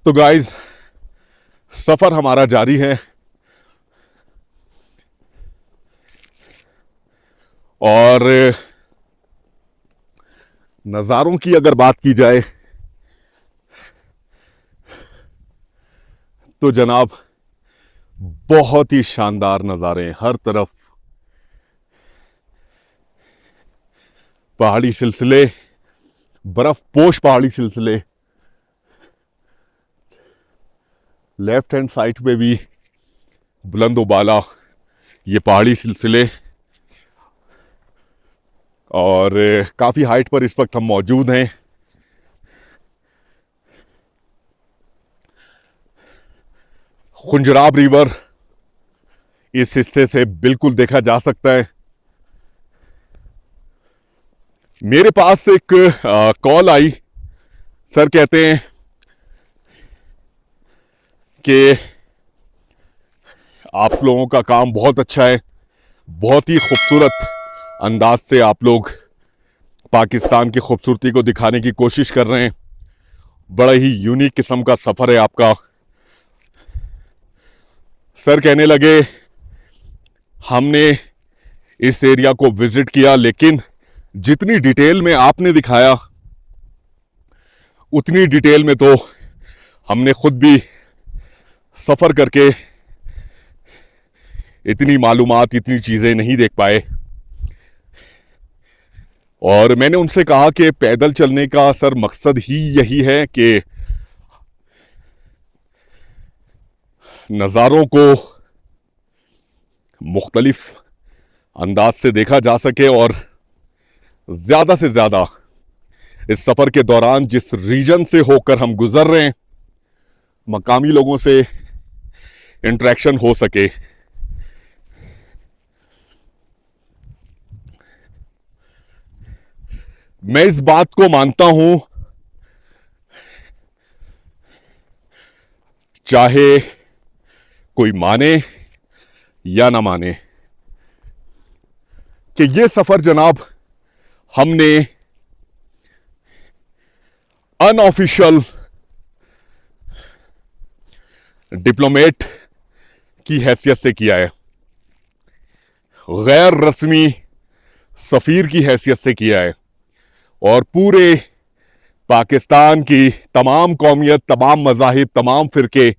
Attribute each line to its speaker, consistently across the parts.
Speaker 1: तो गाइस, सफर हमारा जारी है और नज़ारों की अगर बात की जाए तो जनाब बहुत ही शानदार नज़ारे हैं। हर तरफ पहाड़ी सिलसिले, बर्फ पोश पहाड़ी सिलसिले, लेफ्ट हैंड साइड पे भी बुलंदोबाला ये पहाड़ी सिलसिले और काफ़ी हाइट पर इस वक्त हम मौजूद हैं। खुंजराब रिवर इस हिस्से से बिल्कुल देखा जा सकता है। मेरे पास एक कॉल आई। सर कहते हैं कि आप लोगों का काम बहुत अच्छा है, बहुत ही खूबसूरत अंदाज से आप लोग पाकिस्तान की खूबसूरती को दिखाने की कोशिश कर रहे हैं। बड़ा ही यूनिक किस्म का सफ़र है आपका। सर कहने लगे हमने इस एरिया को विजिट किया, लेकिन जितनी डिटेल में आपने दिखाया उतनी डिटेल में तो हमने खुद भी सफ़र करके इतनी मालूमात, इतनी चीज़ें नहीं देख पाए। और मैंने उनसे कहा कि पैदल चलने का सर मकसद ही यही है कि नज़ारों को मुख्तलिफ अंदाज से देखा जा सके और ज़्यादा से ज़्यादा इस सफ़र के दौरान जिस रीजन से होकर हम गुजर रहे हैं मकामी लोगों से इंटरेक्शन हो सके। मैं इस बात को मानता हूं, चाहे कोई माने या ना माने, कि ये सफर जनाब हमने अनऑफिशियल डिप्लोमेट की हैसियत से किया है, गैर रस्मी सफीर की हैसियत से किया है और पूरे पाकिस्तान की तमाम कौमियत, तमाम मज़ाहिब, तमाम फ़िरके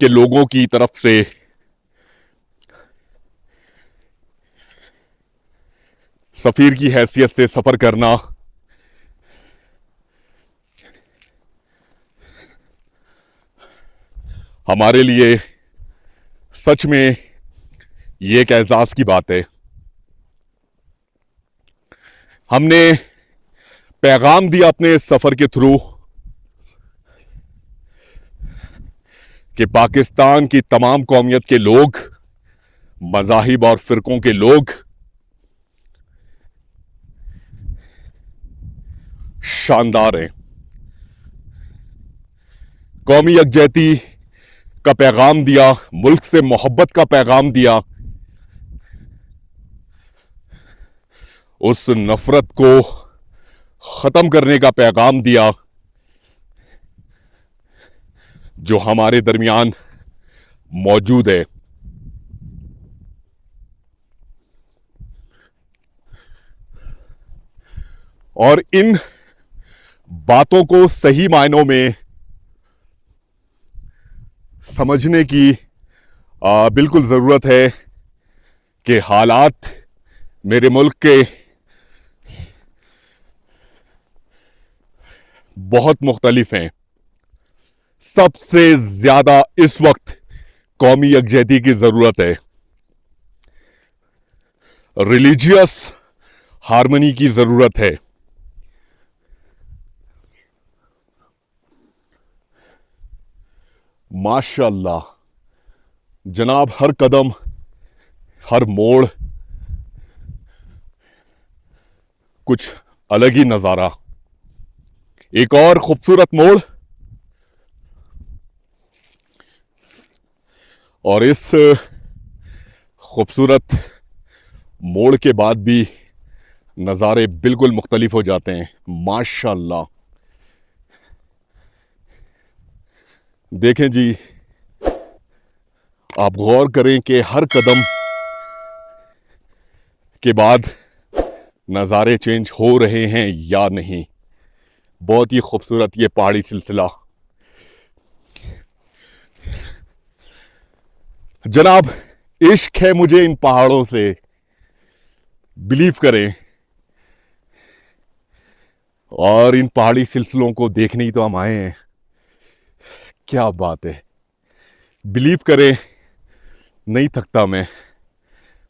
Speaker 1: के लोगों की तरफ से सफीर की हैसियत से सफ़र करना हमारे लिए सच में ये एक एहसास की बात है। हमने पैगाम दिया अपने इस सफ़र के थ्रू कि पाकिस्तान की तमाम कौमियत के लोग, मज़ाहिब और फ़िरकों के लोग शानदार हैं। कौमी यकजहती का पैगाम दिया, मुल्क से मोहब्बत का पैगाम दिया, उस नफरत को ख़त्म करने का पैगाम दिया जो हमारे दरमियान मौजूद है। और इन बातों को सही मायनों में समझने की बिल्कुल ज़रूरत है कि हालात मेरे मुल्क के बहुत मुख्तलिफ हैं। सबसे ज़्यादा इस वक्त कौमी यकजहती की ज़रूरत है, रिलीजियस हार्मनी की ज़रूरत है। माशाअल्लाह जनाब, हर कदम, हर मोड़ कुछ अलग ही नज़ारा। एक और खूबसूरत मोड़ और इस खूबसूरत मोड़ के बाद भी नज़ारे बिल्कुल मुख्तलिफ हो जाते हैं। माशाअल्लाह देखें जी, आप गौर करें कि हर कदम के बाद नज़ारे चेंज हो रहे हैं या नहीं। बहुत ही खूबसूरत ये पहाड़ी सिलसिला जनाब। इश्क है मुझे इन पहाड़ों से, बिलीव करें। और इन पहाड़ी सिलसिलों को देखने ही तो हम आए हैं। क्या बात है, बिलीव करें, नहीं थकता मैं।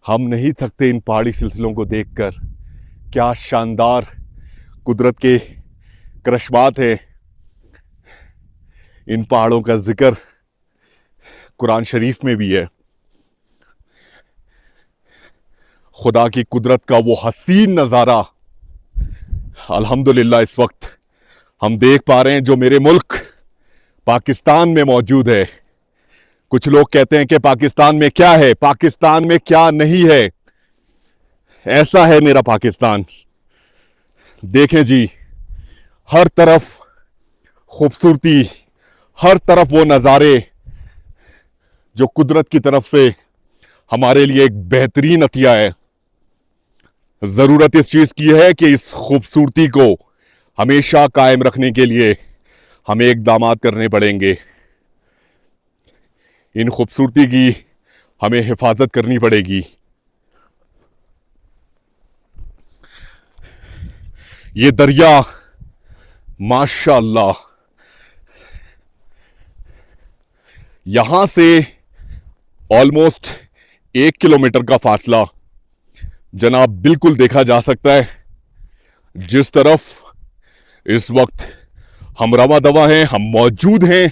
Speaker 1: हम नहीं थकते इन पहाड़ी सिलसिलों को देखकर। क्या शानदार कुदरत के करिश्मात है। इन पहाड़ों का जिक्र कुरान शरीफ में भी है। खुदा की कुदरत का वो हसीन नज़ारा अल्हम्दुलिल्लाह इस वक्त हम देख पा रहे हैं, जो मेरे मुल्क पाकिस्तान में मौजूद है। कुछ लोग कहते हैं कि पाकिस्तान में क्या है, पाकिस्तान में क्या नहीं है। ऐसा है मेरा पाकिस्तान। देखें जी, हर तरफ खूबसूरती, हर तरफ वो नज़ारे जो कुदरत की तरफ से हमारे लिए एक बेहतरीन अतिया है। ज़रूरत इस चीज़ की है कि इस खूबसूरती को हमेशा कायम रखने के लिए हमें इक़दामात करने पड़ेंगे। इन खूबसूरती की हमें हिफाजत करनी पड़ेगी। ये दरिया माशाअल्लाह, यहां से ऑलमोस्ट 1 किलोमीटर का फासला जनाब बिल्कुल देखा जा सकता है। जिस तरफ इस वक्त हम रवा दवा हैं, हम मौजूद हैं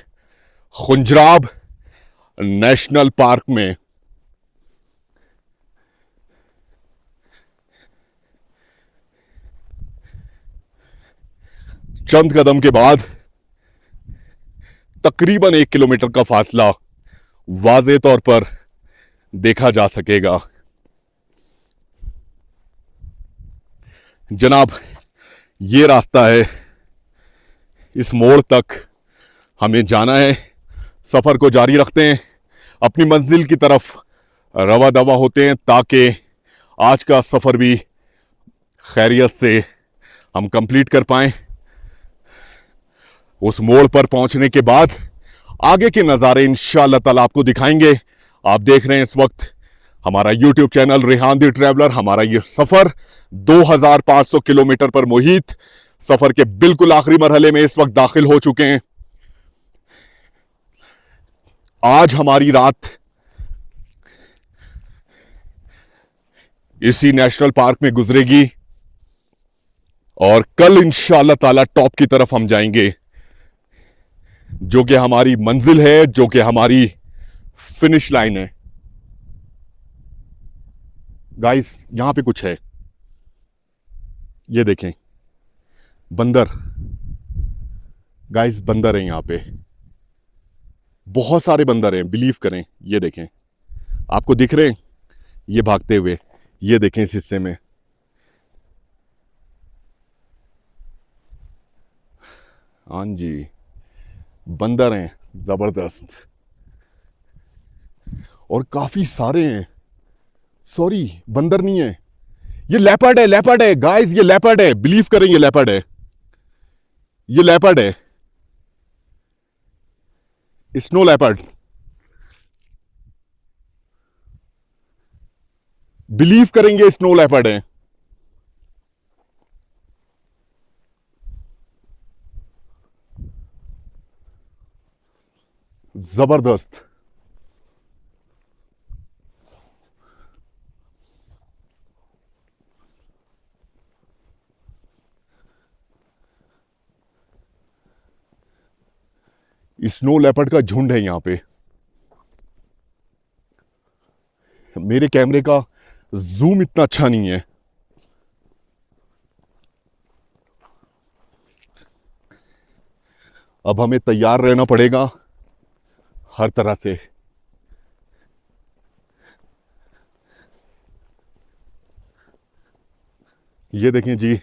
Speaker 1: खुंजराब नेशनल पार्क में। चंद कदम के बाद तकरीबन 1 किलोमीटर का फासला वाज़े तौर पर देखा जा सकेगा। जनाब, ये रास्ता है, इस मोड़ तक हमें जाना है। सफ़र को जारी रखते हैं, अपनी मंजिल की तरफ रवा दवा होते हैं, ताकि आज का सफ़र भी खैरियत से हम कंप्लीट कर पाएं। उस मोड़ पर पहुंचने के बाद आगे के नज़ारे इंशाअल्लाह ताला आपको दिखाएंगे। आप देख रहे हैं इस वक्त हमारा YouTube channel Rehan the traveller. हमारा ये सफ़र 2500 किलोमीटर पर मुहित सफ़र के बिल्कुल आखिरी मरहले में इस वक्त दाखिल हो चुके हैं। आज हमारी रात इसी नेशनल पार्क में गुजरेगी और कल इंशाअल्लाह ताला टॉप की तरफ हम जाएंगे, जो कि हमारी मंजिल है, जो कि हमारी फिनिश लाइन है। गाइस, यहां पे कुछ है, ये देखें, बंदर। गाइस, बंदर हैं यहां पे, बहुत सारे बंदर हैं, बिलीव करें। ये देखें, आपको दिख रहे हैं ये भागते हुए, ये देखें इस हिस्से में। हाँ जी, बंदर हैं जबरदस्त, और काफी सारे हैं। सॉरी, बंदर नहीं है, ये लेपर्ड है, लेपर्ड है गाइस, ये लेपर्ड है, बिलीव करें, ये लेपर्ड है, ये लेपर्ड है, स्नो लेपर्ड। बिलीव करेंगे, स्नो लेपर्ड है। जबरदस्त। स्नो लेपर्ड का झुंड है यहां पे। मेरे कैमरे का जूम इतना अच्छा नहीं है। अब हमें तैयार रहना पड़ेगा हर तरह से। ये देखें जी,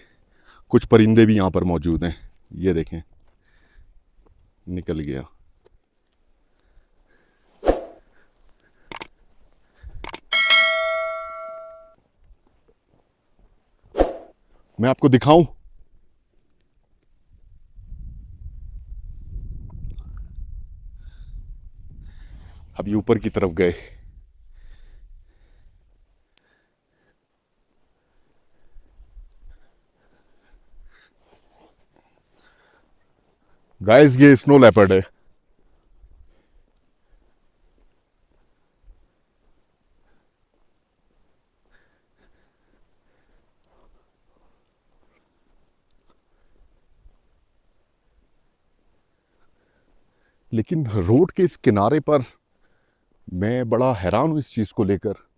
Speaker 1: कुछ परिंदे भी यहां पर मौजूद हैं। ये देखें, निकल गया। मैं आपको दिखाऊं। अभी ऊपर की तरफ गए। गाइस ये स्नो लेपर्ड है। लेकिन रोड के इस किनारे पर मैं बड़ा हैरान हूं इस चीज को लेकर।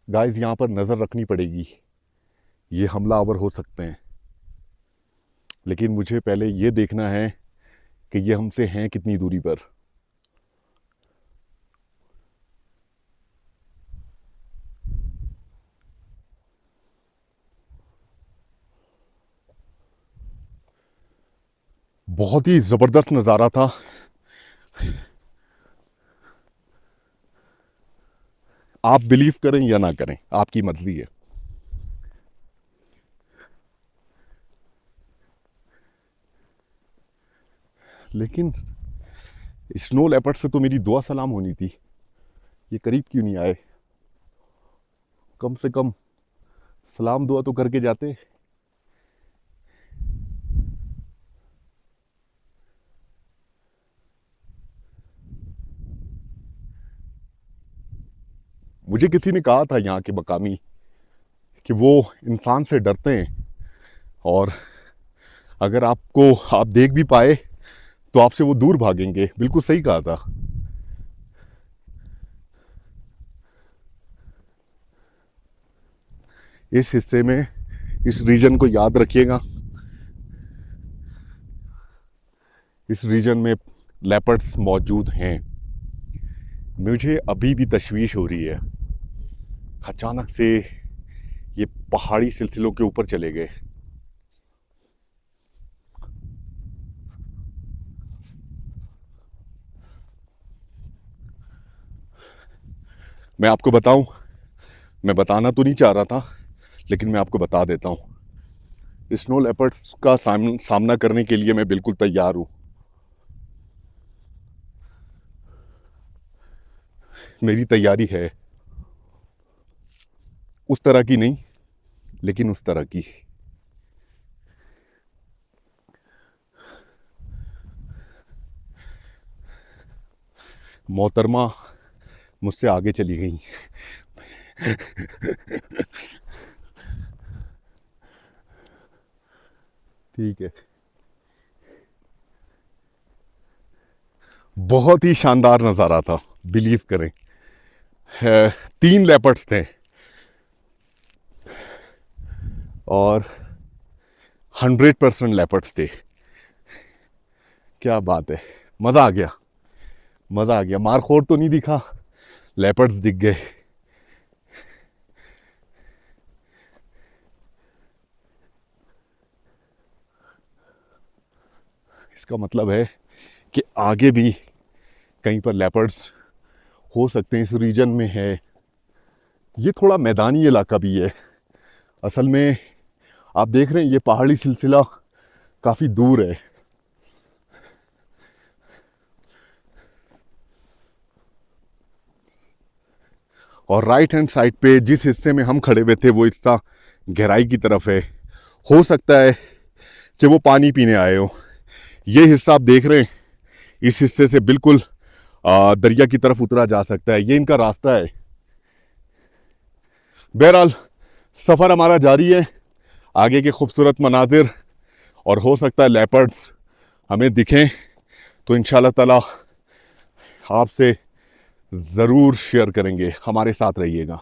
Speaker 1: गाइस यहां पर नजर रखनी पड़ेगी, ये हमलावर हो सकते हैं। लेकिन मुझे पहले ये देखना है कि ये हमसे हैं कितनी दूरी पर। बहुत ही जबरदस्त नजारा था। आप बिलीव करें या ना करें, आपकी मर्जी है। लेकिन स्नो लेपर्ड से तो मेरी दुआ सलाम होनी थी, ये करीब क्यों नहीं आए? कम से कम सलाम दुआ तो करके जाते। मुझे किसी ने कहा था यहाँ के मकामी कि वो इंसान से डरते हैं, और अगर आप देख भी पाए तो आपसे वो दूर भागेंगे। बिल्कुल सही कहा था। इस हिस्से में, इस रीजन को याद रखिएगा, इस रीजन में लेपर्ड्स मौजूद हैं। मुझे अभी भी तशवीश हो रही है, अचानक से ये पहाड़ी सिलसिलों के ऊपर चले गए। मैं आपको बताऊं, मैं बताना तो नहीं चाह रहा था, लेकिन मैं आपको बता देता हूं। स्नो लेपर्ड्स का सामना करने के लिए मैं बिल्कुल तैयार हूं। मेरी तैयारी है, उस तरह की नहीं, लेकिन उस तरह की। मोहतरमा मुझसे आगे चली गई। ठीक है। बहुत ही शानदार नज़ारा था, बिलीव करें। 3 लेपर्ड्स थे और 100% लेपर्ड्स थे। क्या बात है, मज़ा आ गया, मज़ा आ गया। मारखोर तो नहीं दिखा, लेपर्ड्स दिख गए। इसका मतलब है कि आगे भी कहीं पर लेपर्ड्स हो सकते हैं, इस रीजन में है। ये थोड़ा मैदानी इलाका भी है असल में। आप देख रहे हैं ये पहाड़ी सिलसिला काफ़ी दूर है। और राइट हैंड साइड पे जिस हिस्से में हम खड़े हुए थे वो हिस्सा गहराई की तरफ है। हो सकता है कि वो पानी पीने आए हो। ये हिस्सा आप देख रहे हैं, इस हिस्से से बिल्कुल दरिया की तरफ उतरा जा सकता है, ये इनका रास्ता है। बहरहाल सफ़र हमारा जारी है, आगे के खूबसूरत मनाजिर और हो सकता है लेपर्ड्स हमें दिखें तो इंशाल्लाह ताला आपसे ज़रूर शेयर करेंगे। हमारे साथ रहिएगा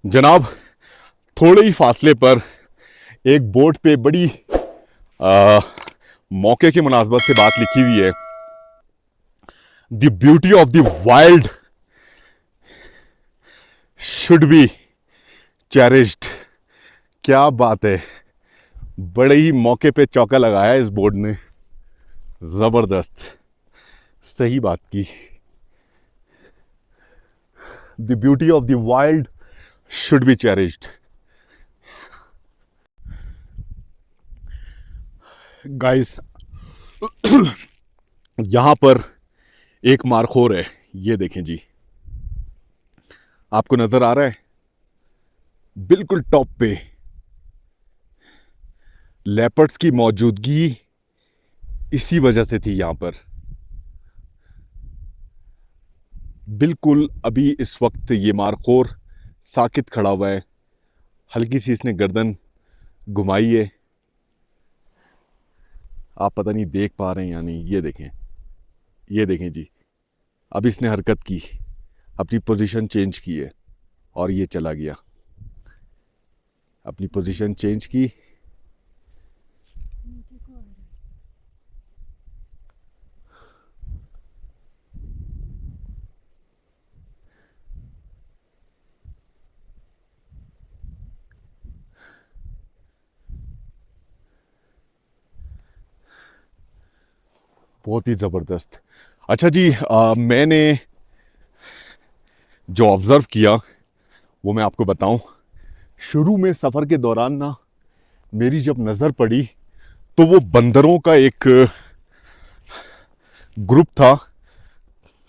Speaker 1: जनाब। थोड़े ही फासले पर एक बोर्ड पे बड़ी मौके की मुनासबत से बात लिखी हुई है the beauty of the wild should be cherished. क्या बात है, बड़े ही मौके पे चौका लगाया इस बोर्ड ने, जबरदस्त, सही बात की। The beauty of the wild should be cherished. Guys, यहां पर एक मारखोर है, ये देखें जी, आपको नजर आ रहा है बिल्कुल टॉप पे। लेपर्ड्स की मौजूदगी इसी वजह से थी यहां पर। बिल्कुल अभी इस वक्त ये मारखोर साकित खड़ा हुआ है, हल्की सी इसने गर्दन घुमाई है, आप पता नहीं देख पा रहे हैं या नहीं, ये देखें जी, अब इसने हरकत की, अपनी पोजीशन चेंज की है और ये चला गया, अपनी पोजीशन चेंज की। बहुत ही ज़बरदस्त। अच्छा जी, मैंने जो ऑब्ज़र्व किया वो मैं आपको बताऊं। शुरू में सफ़र के दौरान ना मेरी जब नज़र पड़ी तो वो बंदरों का एक ग्रुप था,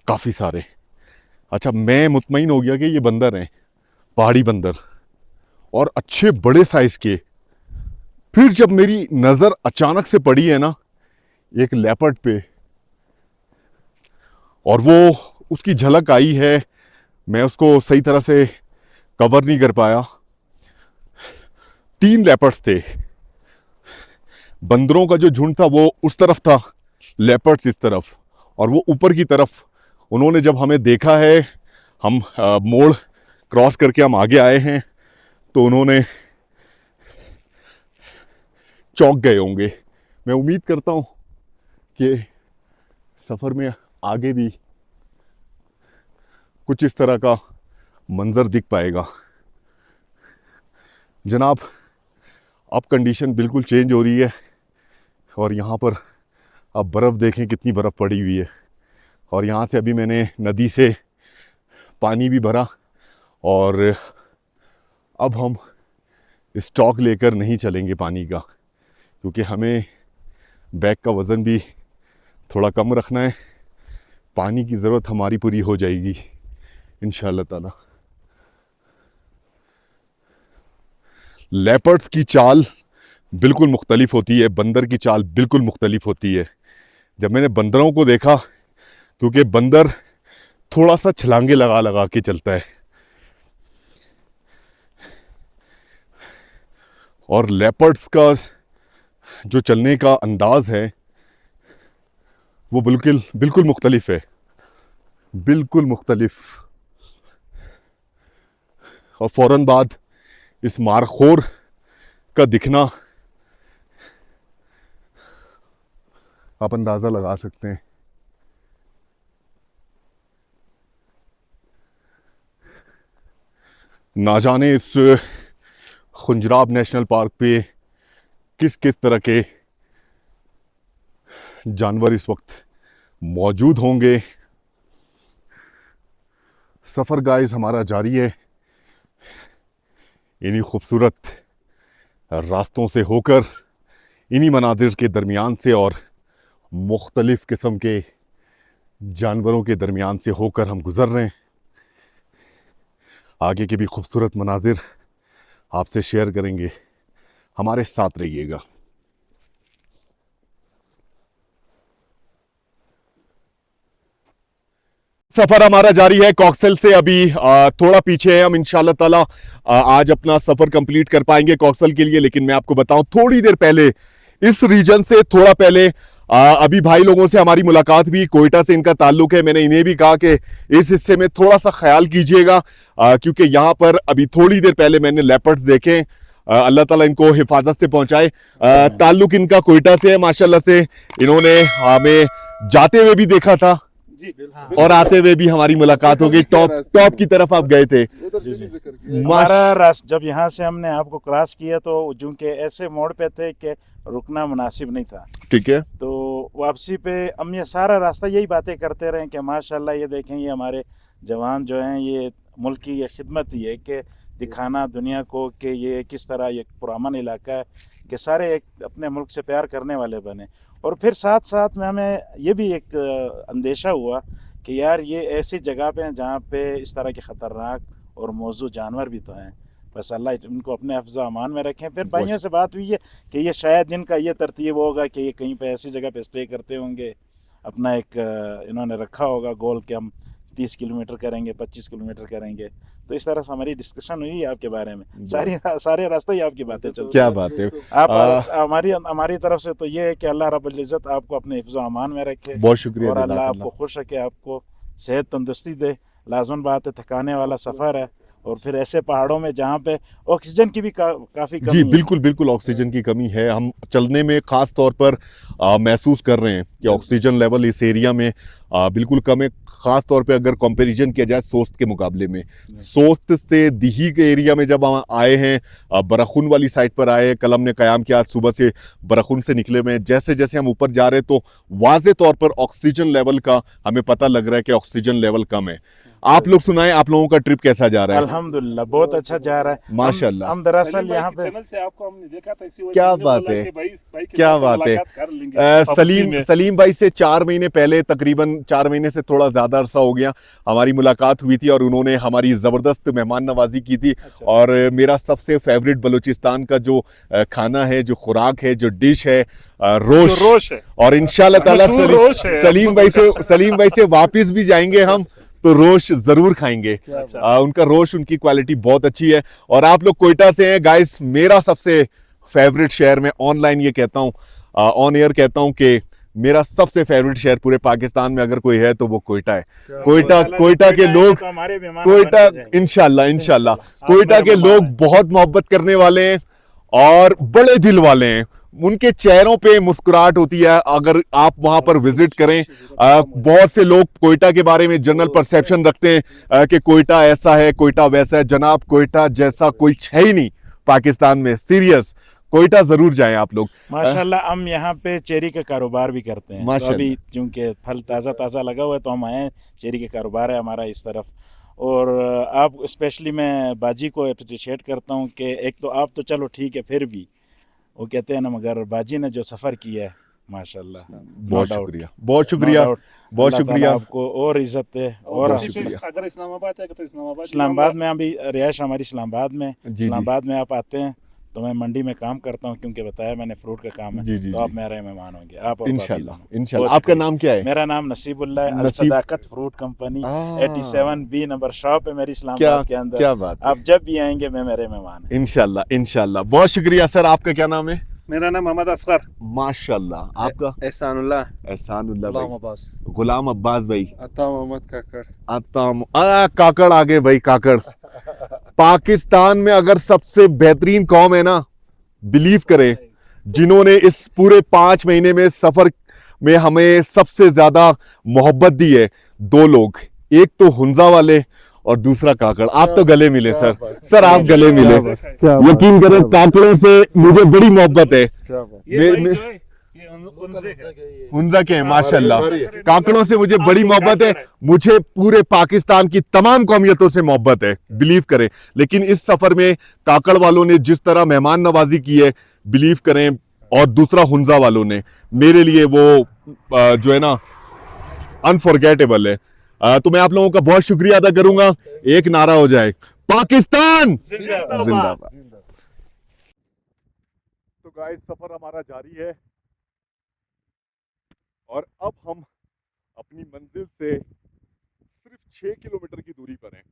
Speaker 1: काफ़ी सारे। अच्छा, मैं मुतमईन हो गया कि ये बंदर हैं, पहाड़ी बंदर, और अच्छे बड़े साइज़ के। फिर जब मेरी नज़र अचानक से पड़ी है ना एक लेपर्ड पे, और वो उसकी झलक आई है, मैं उसको सही तरह से कवर नहीं कर पाया। 3 लेपर्ड्स थे, बंदरों का जो झुंड था वो उस तरफ था, लेपर्ड्स इस तरफ, और वो ऊपर की तरफ। उन्होंने जब हमें देखा है, हम मोड़ क्रॉस करके हम आगे आए हैं, तो उन्होंने चौंक गए होंगे। मैं उम्मीद करता हूँ कि सफ़र में आगे भी कुछ इस तरह का मंजर दिख पाएगा। जनाब, अब कंडीशन बिल्कुल चेंज हो रही है, और यहाँ पर आप बर्फ़ देखें कितनी बर्फ़ पड़ी हुई है। और यहाँ से अभी मैंने नदी से पानी भी भरा, और अब हम स्टॉक लेकर नहीं चलेंगे पानी का, क्योंकि हमें बैग का वज़न भी थोड़ा कम रखना है। पानी की ज़रूरत हमारी पूरी हो जाएगी इंशाअल्लाह ताला। लेपर्ड्स की चाल बिल्कुल मुख्तलिफ होती है, बंदर की चाल बिल्कुल मुख्तलिफ होती है। जब मैंने बंदरों को देखा, क्योंकि बंदर थोड़ा सा छलांगे लगा लगा के चलता है, और लेपर्ड्स का जो चलने का अंदाज है वो बिल्कुल मुख्तलिफ है, बिल्कुल मुख्तलिफ। और फ़ौरन बाद इस मारखोर का दिखना आप अंदाज़ा लगा सकते हैं। ना जाने इस खुंजराब नेशनल पार्क पे किस किस तरह के जानवर इस वक्त मौजूद होंगे। सफ़र गाइस हमारा जारी है, इन्हीं खूबसूरत रास्तों से होकर, इन्हीं मनाजिर के दरमियान से और मुख्तलिफ़ किस्म के जानवरों के दरमियान से होकर हम गुज़र रहे हैं। आगे के भी खूबसूरत मनाजिर आपसे शेयर करेंगे, हमारे साथ रहिएगा। सफर हमारा जारी है कॉक्सेल से। अभी थोड़ा पीछे है हम, इंशाल्लाह ताला आज अपना सफर कंप्लीट कर पाएंगे कॉक्सेल के लिए। लेकिन मैं आपको बताऊं, थोड़ी देर पहले इस रीजन से थोड़ा पहले अभी भाई लोगों से हमारी मुलाकात भी, कोयटा से इनका ताल्लुक है। मैंने इन्हें भी कहा कि इस हिस्से में थोड़ा सा ख्याल कीजिएगा, क्योंकि यहाँ पर अभी थोड़ी देर पहले मैंने लेपर्ड्स देखे। अल्लाह ताला इनको हिफाजत से पहुंचाए। ताल्लुक इनका कोयटा से है माशाल्लाह से। इन्होंने हमें जाते हुए भी देखा था।
Speaker 2: जी
Speaker 1: और आते हुए भी हमारी मुलाकात हो गई। टॉप की तरफ आप गए थे।
Speaker 3: हमारा रास्ता जब यहाँ से हमने आपको क्रॉस किया तो चूंकि ऐसे मोड़ पे थे कि रुकना मुनासिब नहीं था,
Speaker 1: ठीक है।
Speaker 3: तो वापसी पे हम ये सारा रास्ता यही बातें करते रहे कि माशाल्लाह ये देखें, ये हमारे जवान जो हैं, ये मुल्क की ये खिदमत ही है कि दिखाना दुनिया को कि ये किस तरह ये पुरअमन इलाका है, कि सारे एक अपने मुल्क से प्यार करने वाले बने। और फिर साथ साथ में हमें ये भी एक अंदेशा हुआ कि यार ये ऐसी जगह पे हैं जहाँ पे इस तरह के ख़तरनाक और मौजू जानवर भी तो हैं, बस अल्लाह इनको अपने हिफ्ज़ व अमान में रखें। फिर भाइयों से बात हुई है कि ये शायद इनका ये तरतीब होगा कि ये कहीं पे ऐसी जगह पे स्टे करते होंगे, अपना एक इन्होंने रखा होगा गोल कि हम 30 किलोमीटर करेंगे, 25 किलोमीटर करेंगे। तो इस तरह से हमारी डिस्कशन हुई है आपके बारे में, सारे रास्ते ही आपकी बातें चलती।
Speaker 1: क्या बात है।
Speaker 3: आप हमारी तरफ से तो ये है कि अल्लाह रब्बुल इज़्ज़त आपको अपने हिफ्ज़ व अमान में रखे,
Speaker 1: बहुत शुक्रिया।
Speaker 3: और अल्लाह आपको खुश रखे, आपको सेहत तंदुरुस्ती दे। लाज़मन बात है, थकाने वाला सफ़र है, और फिर ऐसे पहाड़ों में जहाँ पे ऑक्सीजन की भी काफ़ी कमी
Speaker 1: जी
Speaker 3: है।
Speaker 1: बिल्कुल बिल्कुल ऑक्सीजन की कमी है। हम चलने में ख़ास तौर पर महसूस कर रहे हैं कि ऑक्सीजन लेवल इस एरिया में बिल्कुल कम है। ख़ास तौर पे अगर कंपैरिजन किया जाए सोस्त के मुकाबले में, सोस्त से दिही के एरिया में जब हम आए हैं, बरखुन वाली साइड पर आए, कल हमने क़याम किया, सुबह से बरखुन से निकले में, जैसे जैसे हम ऊपर जा रहे हैं तो वाज़े तौर पर ऑक्सीजन लेवल का हमें पता लग रहा है कि ऑक्सीजन लेवल कम है। आप लोग सुनाएं, आप लोगों का ट्रिप कैसा जा रहा है?
Speaker 3: अल्हम्दुलिल्लाह बहुत अच्छा जा रहा है
Speaker 1: माशाल्लाह।
Speaker 3: हम दरअसल यहाँ पे
Speaker 2: चैनल से आपको हमने देखा था, इसी वजह
Speaker 1: क्या
Speaker 2: से
Speaker 1: बात
Speaker 2: बोला
Speaker 1: है,
Speaker 2: कि भाई के
Speaker 1: क्या
Speaker 2: साथ
Speaker 1: बात है।
Speaker 2: मुलाकात कर लेंगे।
Speaker 1: सलीम भाई से 4 महीने पहले, तकरीबन 4 महीने से थोड़ा ज़्यादा अरसा हो गया, हमारी मुलाकात हुई थी और उन्होंने हमारी ज़बरदस्त मेहमान नवाजी की थी। और मेरा सबसे फेवरेट बलूचिस्तान का जो खाना है, जो खुराक है, जो डिश है, रोश है। और इंशाल्लाह ताला सलीम भाई से वापस भी जाएंगे हम तो रोश जरूर खाएंगे। उनका रोश, उनकी क्वालिटी बहुत अच्छी है। और आप लोग कोयटा से हैं गाइस, मेरा सबसे फेवरेट शहर, मैं ऑनलाइन ये कहता हूँ, ऑन एयर कहता हूँ कि मेरा सबसे फेवरेट शहर पूरे पाकिस्तान में अगर कोई है तो वो कोयटा है। कोयटा के लोग, कोयटा इंशाल्लाह कोयटा के लोग बहुत मोहब्बत करने वाले हैं और बड़े दिल वाले हैं। उनके चेहरों पे मुस्कुराहट होती है अगर आप वहां पर विजिट करें। बहुत से लोग कोयटा के बारे में जनरल परसेप्शन रखते हैं कि कोयटा ऐसा है, कोयटा वैसा है। जनाब, कोयटा जैसा कोई है ही नहीं पाकिस्तान में। सीरियस, कोयटा जरूर जाएं आप लोग।
Speaker 3: माशाल्लाह हम यहाँ पे चेरी का कारोबार भी करते हैं। तो अभी चूंकि फल ताज़ा लगा हुआ है तो हम आए, चेरी का कारोबार है हमारा इस तरफ। और आप स्पेशली मैं बाजी को अप्रिशिएट करता हूँ कि एक तो आप तो चलो ठीक है, फिर भी वो कहते हैं ना, मगर बाजी ने जो सफ़र किया है माशाल्लाह,
Speaker 1: बहुत शुक्रिया, बहुत शुक्रिया, बहुत शुक्रिया।
Speaker 3: आपको और इज्जत है। और
Speaker 2: अगर इस्लामाबाद है तो
Speaker 3: इस्लामाबाद में अभी रिहाइश हमारी इस्लामाबाद में, इस्लामाबाद में आप आते हैं तो मैं मंडी में काम करता हूँ, क्योंकि बताया मैंने फ्रूट का काम है। तो आप मेरे मेहमान होंगे, आप
Speaker 1: इंशाल्लाह। आपका नाम क्या है?
Speaker 3: मेरा नाम नसीबुल्लाह है। Al Sadaqat fruit company 87B number shop है मेरी इस्लामाबाद के अंदर।
Speaker 1: क्या बात,
Speaker 3: आप जब भी आएंगे मैं मेरे मेहमान हैं।
Speaker 1: इंशाल्लाह। बहुत शुक्रिया सर। आपका क्या नाम है?
Speaker 2: मेरा नाम मोहम्मद असगर।
Speaker 1: माशाल्लाह। आपका?
Speaker 4: एहसानुल्लाह।
Speaker 1: गुलाम अब्बास भाई।
Speaker 4: अता मोहम्मद काकड़।
Speaker 1: काकड़ आ गए भाई, काकड़। पाकिस्तान में अगर सबसे बेहतरीन कौम है ना, बिलीव करें, जिन्होंने इस पूरे 5 महीने में सफर में हमें सबसे ज्यादा मोहब्बत दी है, 2 लोग, एक तो हुंजा वाले और दूसरा काकड़। आप तो गले मिले सर आप गले मिले। यकीन करें, काकड़ों से मुझे बड़ी मोहब्बत है। हुंजा के हैं माशाल्लाह। काकड़ों से मुझे बड़ी मोहब्बत है। मुझे पूरे पाकिस्तान की तमाम कौमियतों से मोहब्बत है, बिलीव करें। लेकिन इस सफर में काकड़ वालों ने जिस तरह मेहमान नवाजी की है, बिलीव करें, और दूसरा हुंजा वालों ने, मेरे लिए वो जो है ना अनफॉरगेटेबल है। तो मैं आप लोगों का बहुत शुक्रिया अदा करूंगा। एक नारा हो जाए, पाकिस्तान जिंदाबाद। तो गाइस, सफर हमारा जारी है और अब हम अपनी मंजिल से सिर्फ 6 किलोमीटर की दूरी पर हैं।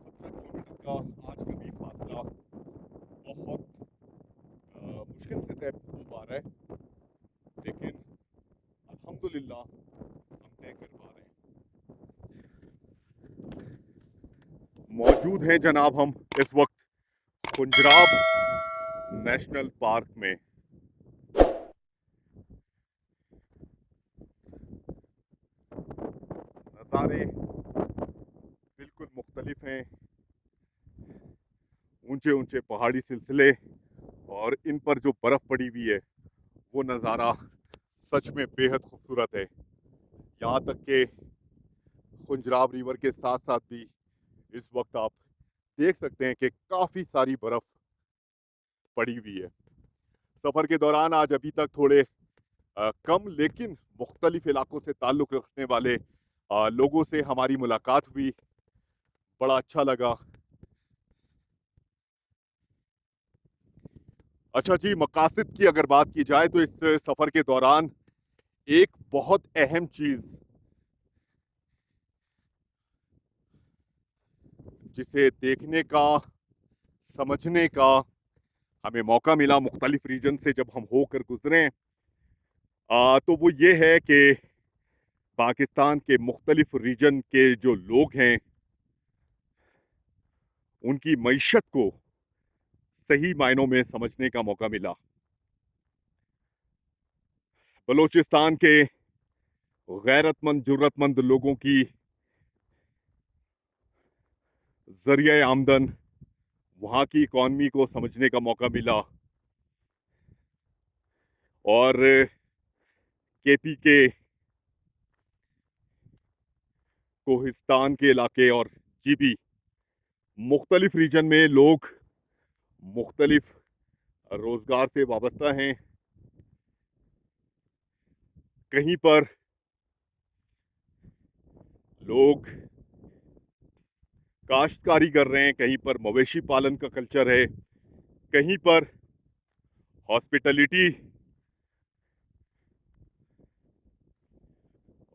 Speaker 1: 17 किलोमीटर का आज का भी फासला बहुत मुश्किल से तय हो पा रहा है, लेकिन अल्हम्दुलिल्लाह हम तय कर पा रहे हैं। मौजूद हैं जनाब हम इस वक्त खुंजराब नेशनल पार्क में। नज़ारे बिल्कुल मुख्तलिफ हैं। ऊंचे ऊंचे पहाड़ी सिलसिले और इन पर जो बर्फ़ पड़ी हुई है वो नज़ारा सच में बेहद खूबसूरत है। यहाँ तक कि खुंजराब रिवर के साथ साथ भी इस वक्त आप देख सकते हैं कि काफ़ी सारी बर्फ़ पड़ी हुई है। सफ़र के दौरान आज अभी तक थोड़े कम लेकिन मुख्तलिफ इलाकों से ताल्लुक़ रखने वाले लोगों से हमारी मुलाकात हुई, बड़ा अच्छा लगा। अच्छा जी, मकासद की अगर बात की जाए तो इस सफ़र के दौरान एक बहुत अहम चीज़ जिसे देखने का, समझने का हमें मौका मिला मुख्तलिफ रीजन से जब हम होकर गुजरे, तो वो ये है कि पाकिस्तान के मुख्तलिफ रीजन के जो लोग हैं उनकी मईशत को सही मायनों में समझने का मौका मिला। बलूचिस्तान के गैरतमंद जुर्रतमंद लोगों की जरिए आमदन, वहाँ की इकॉनमी को समझने का मौका मिला और केपी के कोहिस्तान के इलाके और जीबी मुख्तलिफ रीजन में लोग मुख्तलिफ रोज़गार से वाबस्ता हैं। कहीं पर लोग काश्तकारी कर रहे हैं, कहीं पर मवेशी पालन का कल्चर है, कहीं पर हॉस्पिटलिटी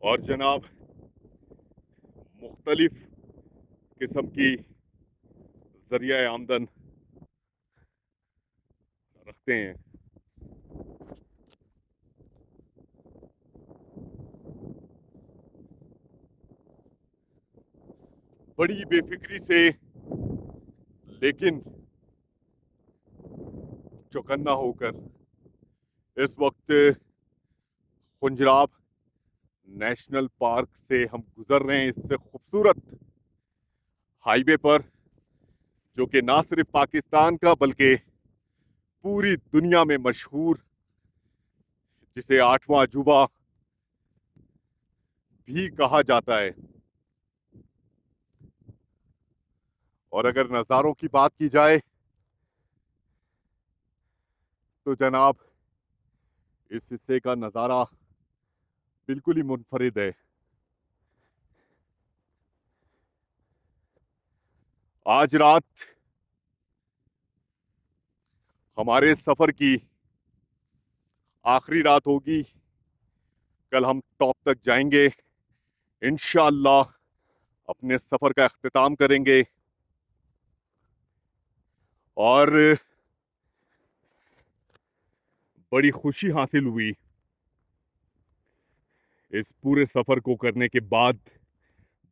Speaker 1: और जनाब मुख्तलिफ किस्म की जरिया आमदन रखते हैं। बड़ी बेफिक्री से लेकिन चौकन्ना होकर इस वक्त खुंजराब नेशनल पार्क से हम गुजर रहे हैं, इससे खूबसूरत हाईवे पर, जो कि ना सिर्फ पाकिस्तान का बल्कि पूरी दुनिया में मशहूर, जिसे 8वां अजूबा भी कहा जाता है। और अगर नज़ारों की बात की जाए तो जनाब इस हिस्से का नज़ारा बिल्कुल ही मुनफरिद है। आज रात हमारे सफ़र की आखिरी रात होगी, कल हम टॉप तक जाएंगे, इंशाअल्लाह अपने सफ़र का अख्तिताम करेंगे और बड़ी खुशी हासिल हुई इस पूरे सफ़र को करने के बाद।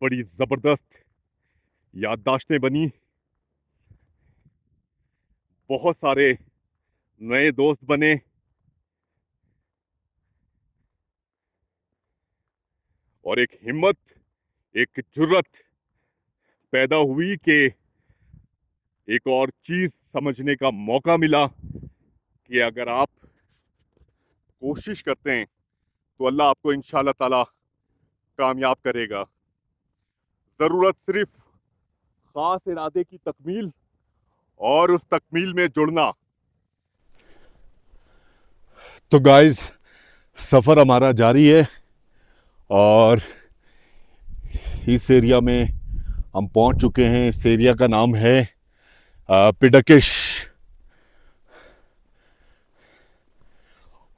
Speaker 1: बड़ी ज़बरदस्त याददाश्तें बनी, बहुत सारे नए दोस्त बने और एक हिम्मत, एक जुर्रत पैदा हुई कि एक और चीज़ समझने का मौका मिला कि अगर आप कोशिश करते हैं तो अल्लाह आपको इंशाअल्लाह ताला कामयाब करेगा। ज़रूरत सिर्फ ख़ास इरादे की तकमील और उस तकमील में जुड़ना। तो गाइस, सफ़र हमारा जारी है और इस एरिया में हम पहुंच चुके हैं। इस एरिया का नाम है पिडकिश।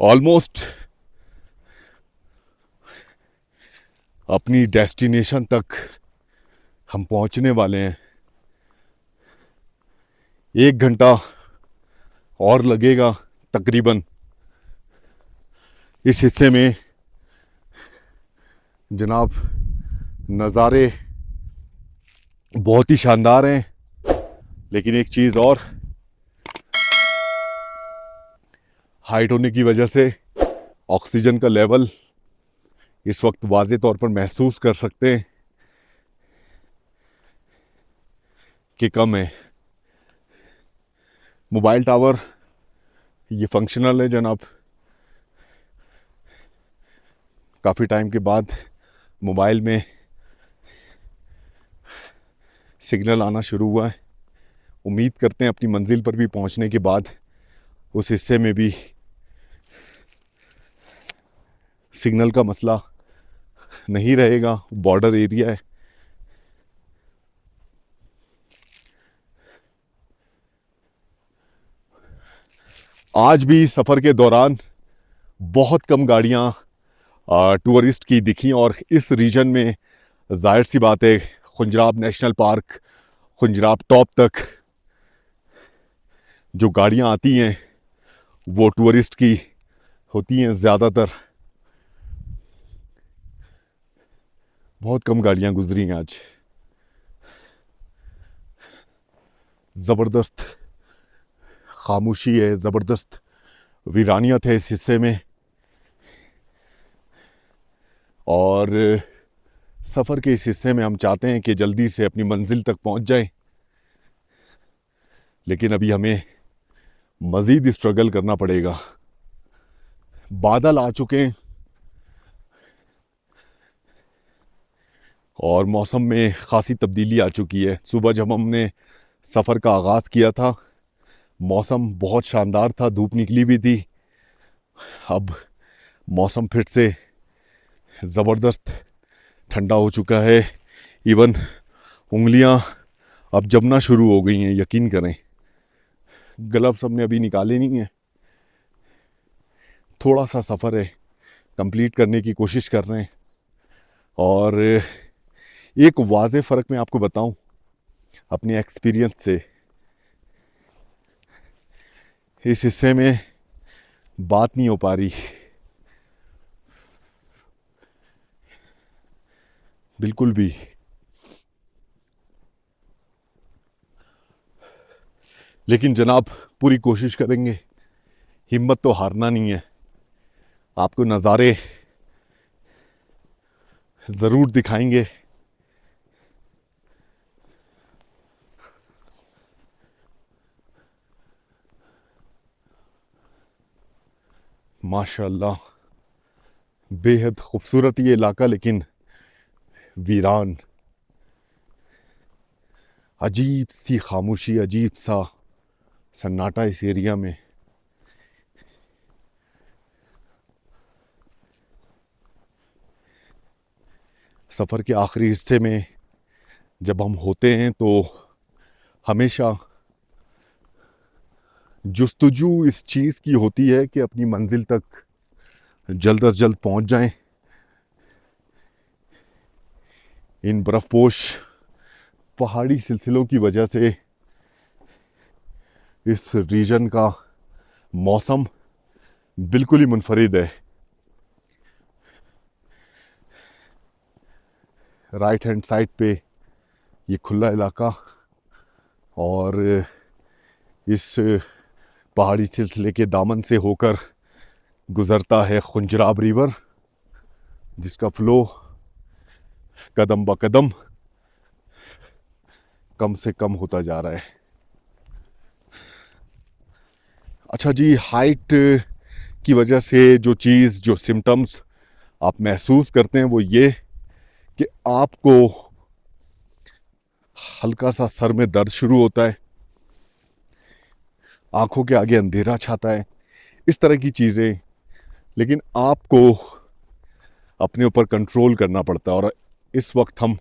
Speaker 1: ऑलमोस्ट अपनी डेस्टिनेशन तक हम पहुंचने वाले हैं। 1 घंटा और लगेगा तकरीबन। इस हिस्से में जनाब नज़ारे बहुत ही शानदार हैं, लेकिन एक चीज़ और, हाइट होने की वजह से ऑक्सीजन का लेवल इस वक्त वाज़े तौर पर महसूस कर सकते हैं के कम है। मोबाइल टावर ये फंक्शनल है जनाब। काफ़ी टाइम के बाद मोबाइल में सिग्नल आना शुरू हुआ है। उम्मीद करते हैं अपनी मंजिल पर भी पहुंचने के बाद उस हिस्से में भी सिग्नल का मसला नहीं रहेगा। बॉर्डर एरिया है। आज भी सफ़र के दौरान बहुत कम गाड़ियां टूरिस्ट की दिखी और इस रीजन में जाहिर सी बात है Khunjerab national park, Khunjerab top तक जो गाड़ियां आती हैं वो टूरिस्ट की होती हैं ज़्यादातर। बहुत कम गाड़ियां गुजरी हैं आज। ज़बरदस्त खामोशी है, ज़बरदस्त वीरानियत है इस हिस्से में। और सफ़र के इस हिस्से में हम चाहते हैं कि जल्दी से अपनी मंजिल तक पहुंच जाएं, लेकिन अभी हमें मज़ीद स्ट्रगल करना पड़ेगा। बादल आ चुके हैं और मौसम में ख़ासी तब्दीली आ चुकी है। सुबह जब हमने सफ़र का आगाज़ किया था मौसम बहुत शानदार था, धूप निकली भी थी। अब मौसम फिर से ज़बरदस्त ठंडा हो चुका है। इवन उंगलियां अब जमना शुरू हो गई हैं, यकीन करें। ग्लव्स हमने अभी निकाले नहीं हैं। थोड़ा सा सफ़र है, कंप्लीट करने की कोशिश कर रहे हैं। और एक वाज़े फ़र्क मैं आपको बताऊं अपने एक्सपीरियंस से, इस हिस्से में बात नहीं हो पा रही बिल्कुल भी। लेकिन जनाब पूरी कोशिश करेंगे, हिम्मत तो हारना नहीं है। आपको नज़ारे ज़रूर दिखाएंगे। माशाअल्लाह बेहद खूबसूरत ये इलाका, लेकिन वीरान। अजीब सी खामोशी, अजीब सा सन्नाटा इस एरिया में। सफ़र के आखिरी हिस्से में जब हम होते हैं तो हमेशा जुस्तजू इस चीज़ की होती है कि अपनी मंजिल तक जल्द अज जल्द पहुंच जाएं। इन बर्फपोश पहाड़ी सिलसिलों की वजह से इस रीजन का मौसम बिल्कुल ही मुनफरिद है। राइट हैंड साइड पे ये खुला इलाका और इस पहाड़ी सिलसिले के दामन से होकर गुज़रता है खुंजराब रिवर, जिसका फ़्लो कदम ब कदम कम से कम होता जा रहा है। अच्छा जी, हाइट की वजह से जो चीज़, जो सिम्टम्स आप महसूस करते हैं वो ये कि आपको हल्का सा सर में दर्द शुरू होता है, आंखों के आगे अंधेरा छाता है, इस तरह की चीज़ें। लेकिन आपको अपने ऊपर कंट्रोल करना पड़ता है। और इस वक्त हम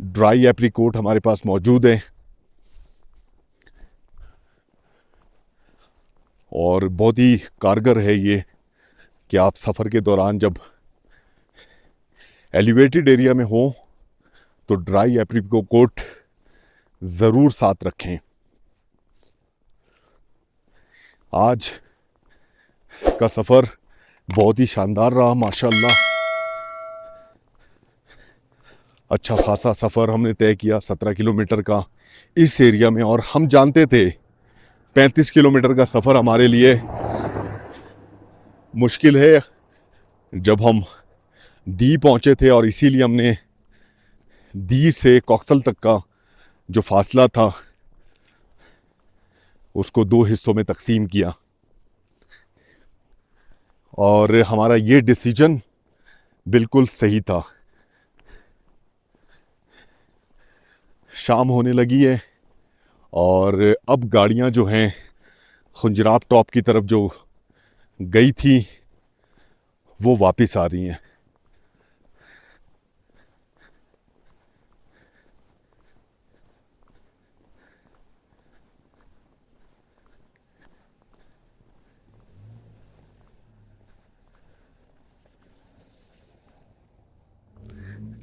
Speaker 1: ड्राई एप्रीकोट हमारे पास मौजूद है और बहुत ही कारगर है ये कि आप सफ़र के दौरान जब एलिवेटेड एरिया में हो तो ड्राई एप्रीकोट ज़रूर साथ रखें। आज का सफ़र बहुत ही शानदार रहा माशाल्लाह। अच्छा खासा सफ़र हमने तय किया 17 किलोमीटर का इस एरिया में, और हम जानते थे 35 किलोमीटर का सफ़र हमारे लिए मुश्किल है जब हम दी पहुंचे थे और इसीलिए हमने दी से कॉक्सल तक का जो फासला था उसको 2 हिस्सों में तकसीम किया और हमारा ये डिसीजन बिल्कुल सही था। शाम होने लगी है और अब गाड़ियां जो हैं खुंजराब टॉप की तरफ जो गई थी वो वापस आ रही हैं।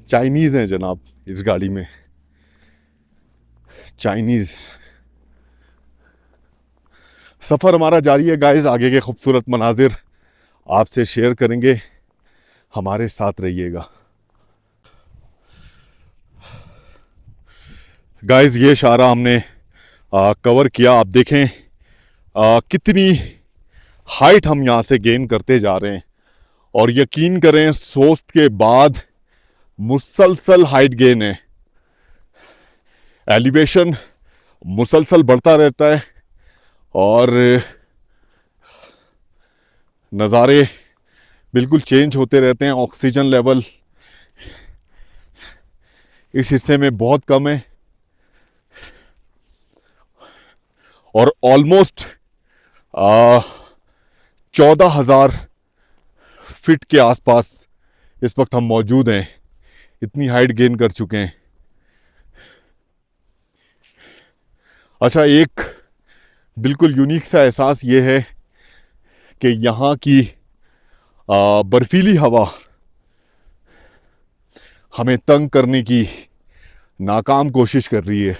Speaker 1: चाइनीज़ हैं जनाब इस गाड़ी में, चाइनीज़। सफ़र हमारा जारी है गाइस, आगे के खूबसूरत मनाजिर आपसे शेयर करेंगे, हमारे साथ रहिएगा। गाइस ये इशारा हमने कवर किया, आप देखें कितनी हाइट हम यहाँ से गेन करते जा रहे हैं और यकीन करें सोस्ट के बाद मुसलसल हाइट गेन है, एलिवेशन मुसलसल बढ़ता रहता है और नज़ारे बिल्कुल चेंज होते रहते हैं। ऑक्सीजन लेवल इस हिस्से में बहुत कम है और ऑलमोस्ट 14,000 फीट के आसपास इस वक्त हम मौजूद हैं, इतनी हाइट गेन कर चुके हैं। अच्छा, एक बिल्कुल यूनिक सा एहसास ये है कि यहाँ की बर्फीली हवा हमें तंग करने की नाकाम कोशिश कर रही है।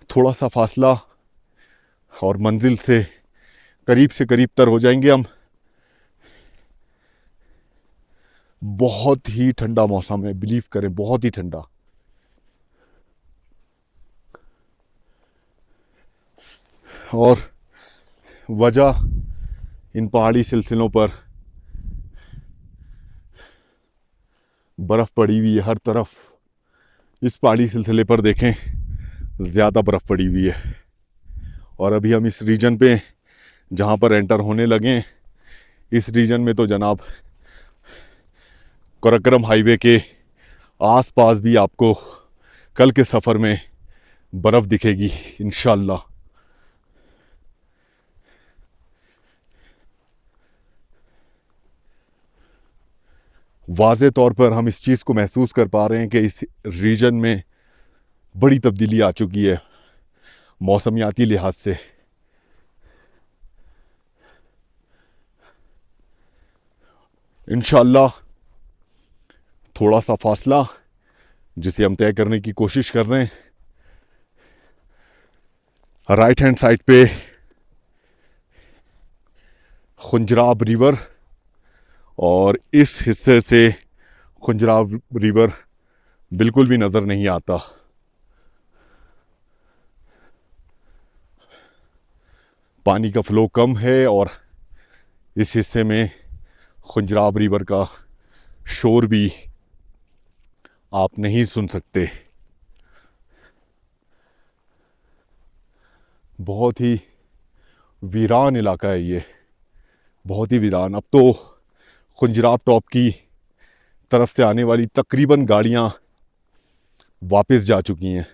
Speaker 1: थोड़ा सा फासला और मंजिल से करीब तर हो जाएंगे हम। बहुत ही ठंडा मौसम है, बिलीव करें, बहुत ही ठंडा। और वजह इन पहाड़ी सिलसिलों पर बर्फ़ पड़ी हुई है हर तरफ। इस पहाड़ी सिलसिले पर देखें ज़्यादा बर्फ़ पड़ी हुई है और अभी हम इस रीजन पे जहाँ पर एंटर होने लगे हैं, इस रीजन में तो जनाब कराकोरम हाईवे के आसपास भी आपको कल के सफ़र में बर्फ़ दिखेगी इंशाअल्लाह। वाज़े तौर पर हम इस चीज़ को महसूस कर पा रहे हैं कि इस रीजन में बड़ी तब्दीली आ चुकी है मौसमियाती लिहाज से। इंशाअल्लाह थोड़ा सा फासला जिसे हम तय करने की कोशिश कर रहे हैं, राइट हैंड साइड पे खुंजराब रिवर और इस हिस्से से खुंजराब रिवर बिल्कुल भी नज़र नहीं आता। पानी का फ्लो कम है और इस हिस्से में खुंजराब रिवर का शोर भी आप नहीं सुन सकते। बहुत ही वीरान इलाका है ये, बहुत ही वीरान। अब तो खुंजराब टॉप की तरफ से आने वाली तकरीबन गाड़ियां वापस जा चुकी हैं।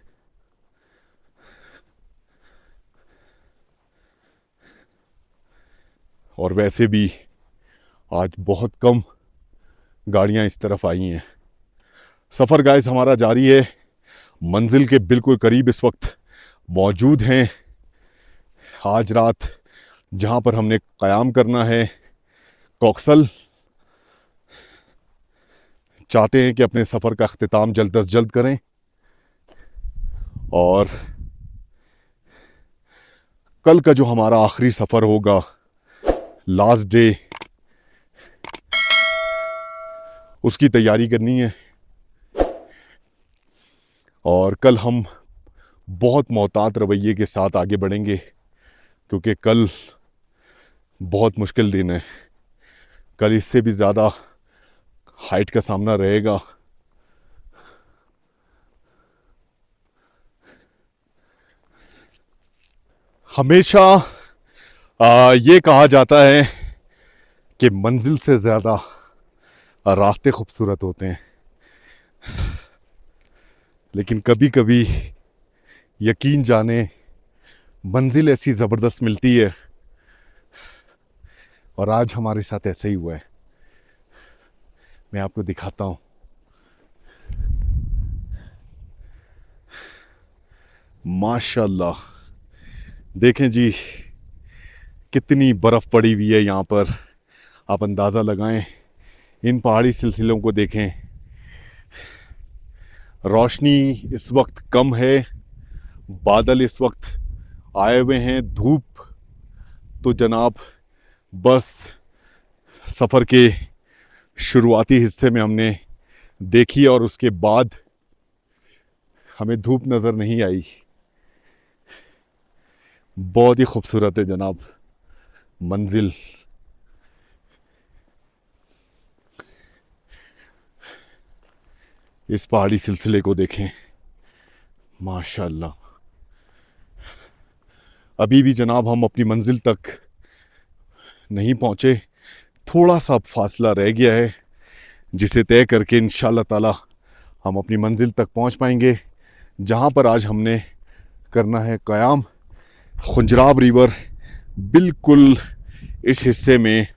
Speaker 1: और वैसे भी आज बहुत कम गाड़ियां इस तरफ आई हैं। सफ़र गाइस हमारा जारी है, मंजिल के बिल्कुल करीब इस वक्त मौजूद हैं। आज रात जहां पर हमने क़याम करना है, कॉक्सल, चाहते हैं कि अपने सफ़र का अख्तिताम जल्द अज जल्द करें और कल का जो हमारा आखिरी सफ़र होगा, लास्ट डे, उसकी तैयारी करनी है। और कल हम बहुत मोहतात रवैये के साथ आगे बढ़ेंगे क्योंकि कल बहुत मुश्किल दिन है, कल इससे भी ज़्यादा हाइट का सामना रहेगा। हमेशा ये कहा जाता है कि मंजिल से ज़्यादा रास्ते खूबसूरत होते हैं, लेकिन कभी कभी यकीन जाने मंजिल ऐसी ज़बरदस्त मिलती है, और आज हमारे साथ ऐसा ही हुआ है। मैं आपको दिखाता हूँ। माशाल्लाह, देखें जी कितनी बर्फ़ पड़ी हुई है यहाँ पर। आप अंदाज़ा लगाएं, इन पहाड़ी सिलसिलों को देखें। रोशनी इस वक्त कम है, बादल इस वक्त आए हुए हैं, धूप तो जनाब बस सफ़र के शुरुआती हिस्से में हमने देखी और उसके बाद हमें धूप नज़र नहीं आई। बहुत ही खूबसूरत है जनाब मंजिल। इस पहाड़ी सिलसिले को देखें, माशाल्लाह। अभी भी जनाब हम अपनी मंजिल तक नहीं पहुँचे, थोड़ा सा फासला रह गया है, जिसे तय करके इंशाअल्लाह ताला हम अपनी मंजिल तक पहुँच पाएंगे, जहाँ पर आज हमने करना है क़याम। खुंजराब रिवर बिल्कुल इस हिस्से में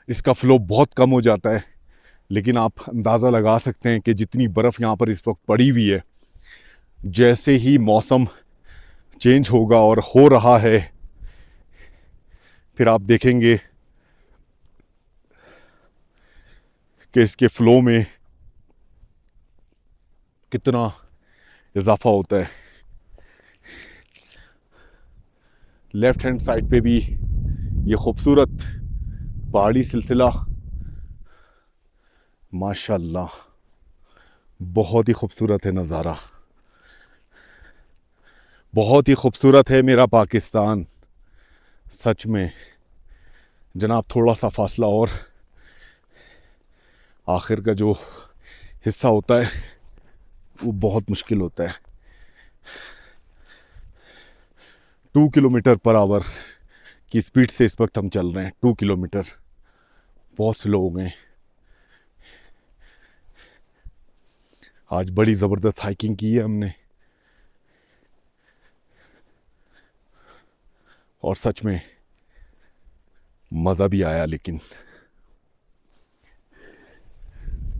Speaker 1: इसका फ़्लो बहुत कम हो जाता है, लेकिन आप अंदाज़ा लगा सकते हैं कि जितनी बर्फ़ यहाँ पर इस वक्त पड़ी हुई है, जैसे ही मौसम चेंज होगा और हो रहा है, फिर आप देखेंगे कि इसके फ़्लो में कितना इजाफा होता है। लेफ़्ट हैंड साइड पे भी ये खूबसूरत पहाड़ी सिलसिला, माशाल्लाह बहुत ही खूबसूरत है नज़ारा, बहुत ही खूबसूरत है मेरा पाकिस्तान। सच में जनाब, थोड़ा सा फासला और आखिर का जो हिस्सा होता है वो बहुत मुश्किल होता है। 2 किलोमीटर पर आवर की स्पीड से इस वक्त हम चल रहे हैं। 2 किलोमीटर बहुत स्लो हो गए। आज बड़ी ज़बरदस्त हाइकिंग की है हमने, और सच में मज़ा भी आया। लेकिन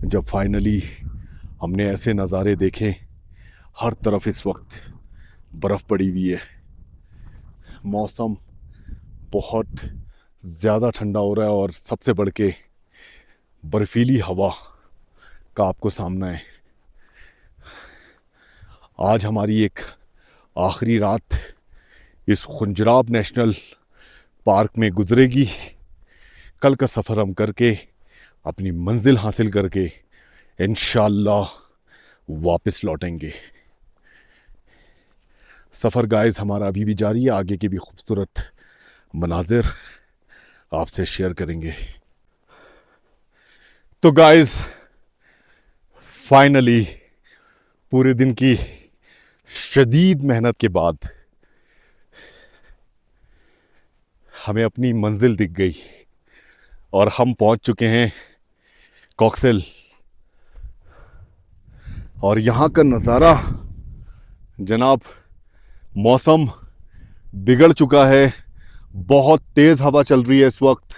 Speaker 1: जब फाइनली हमने ऐसे नज़ारे देखे, हर तरफ इस वक्त बर्फ़ पड़ी हुई है, मौसम बहुत ज़्यादा ठंडा हो रहा है, और सबसे बढ़ के बर्फीली हवा का आपको सामना है। आज हमारी एक आखिरी रात इस खुंजराब नेशनल पार्क में गुजरेगी। कल का सफ़र हम करके अपनी मंजिल हासिल करके इंशाअल्लाह वापस लौटेंगे। सफ़र गाइस हमारा अभी भी जारी है, आगे के भी खूबसूरत मनाजिर आपसे शेयर करेंगे। तो गाइस फाइनली पूरे दिन की शदीद मेहनत के बाद हमें अपनी मंजिल दिख गई और हम पहुंच चुके हैं कॉक्सेल। और यहाँ का नज़ारा जनाब, मौसम बिगड़ चुका है, बहुत तेज़ हवा चल रही है इस वक्त,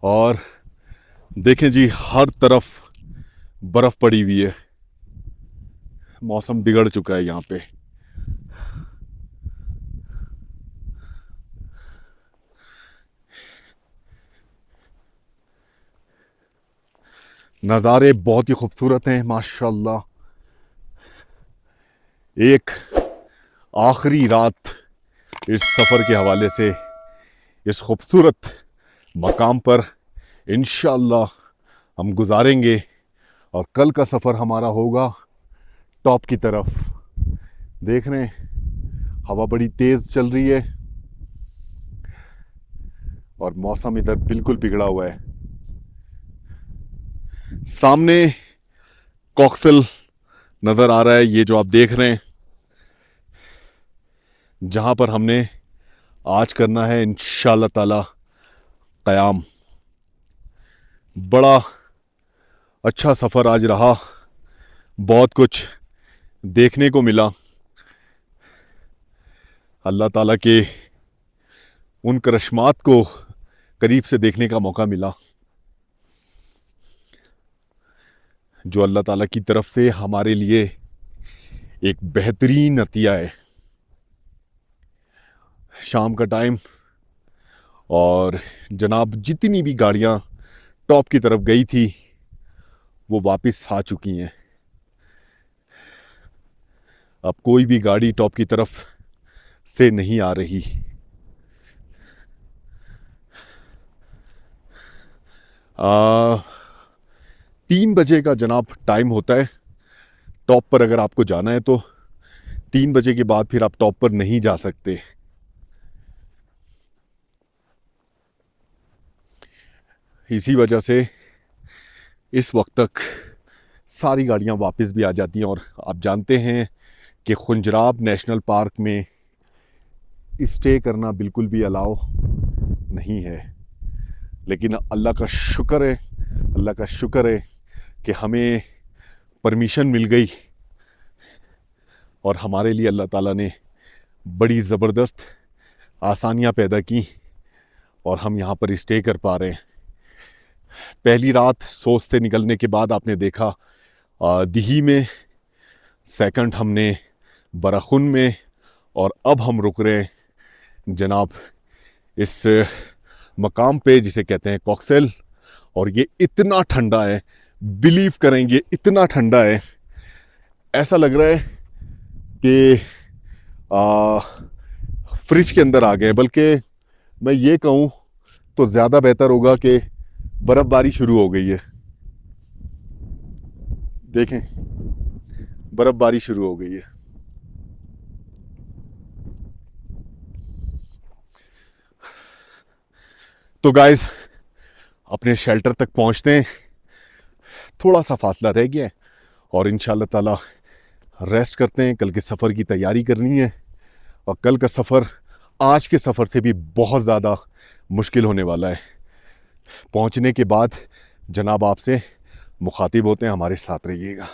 Speaker 1: और देखें जी हर तरफ बर्फ़ पड़ी हुई है। मौसम बिगड़ चुका है यहाँ पे। नज़ारे बहुत ही खूबसूरत हैं माशाल्लाह। एक आखिरी रात इस सफ़र के हवाले से इस खूबसूरत मकाम पर इंशाअल्लाह हम गुजारेंगे, और कल का सफ़र हमारा होगा टॉप की तरफ। देख रहे हैं हवा बड़ी तेज़ चल रही है, और मौसम इधर बिल्कुल बिगड़ा हुआ है। सामने कॉक्सल नजर आ रहा है, ये जो आप देख रहे हैं, जहां पर हमने आज करना है इंशाअल्लाह ताला क़याम। बड़ा अच्छा सफ़र आज रहा, बहुत कुछ देखने को मिला। अल्लाह ताला के उन करिश्मात को करीब से देखने का मौका मिला जो अल्लाह ताला की तरफ से हमारे लिए एक बेहतरीन अतिया है। शाम का टाइम और जनाब जितनी भी गाड़ियां टॉप की तरफ गई थी वो वापस आ चुकी हैं। अब कोई भी गाड़ी टॉप की तरफ से नहीं आ रही। आ, 3 बजे का जनाब टाइम होता है टॉप पर। अगर आपको जाना है तो 3 बजे के बाद फिर आप टॉप पर नहीं जा सकते। इसी वजह से इस वक्त तक सारी गाड़ियां वापस भी आ जाती हैं। और आप जानते हैं कि खुंजराब नेशनल पार्क में स्टे करना बिल्कुल भी अलाउ नहीं है। लेकिन अल्लाह का शुक्र है कि हमें परमिशन मिल गई और हमारे लिए अल्लाह ताला ने बड़ी ज़बरदस्त आसानियां पैदा की और हम यहाँ पर स्टे कर पा रहे हैं। पहली रात सोच से निकलने के बाद आपने देखा दिही में, सेकंड हमने बराखुन में, और अब हम रुक रहे हैं जनाब इस मकाम पे जिसे कहते हैं कॉक्सल। और ये इतना ठंडा है, बिलीव करेंगे इतना ठंडा है, ऐसा लग रहा है कि फ्रिज के अंदर आ गए। बल्कि मैं ये कहूँ तो ज़्यादा बेहतर होगा कि बर्फ़बारी शुरू हो गई है। देखें, बर्फ़बारी शुरू हो गई है। तो गाइस अपने शेल्टर तक पहुंचते हैं, थोड़ा सा फासला रह गया है और इंशाअल्लाह ताला रेस्ट करते हैं। कल के सफ़र की तैयारी करनी है और कल का सफ़र आज के सफ़र से भी बहुत ज़्यादा मुश्किल होने वाला है। पहुंचने के बाद जनाब आपसे मुखातिब होते हैं, हमारे साथ रहिएगा।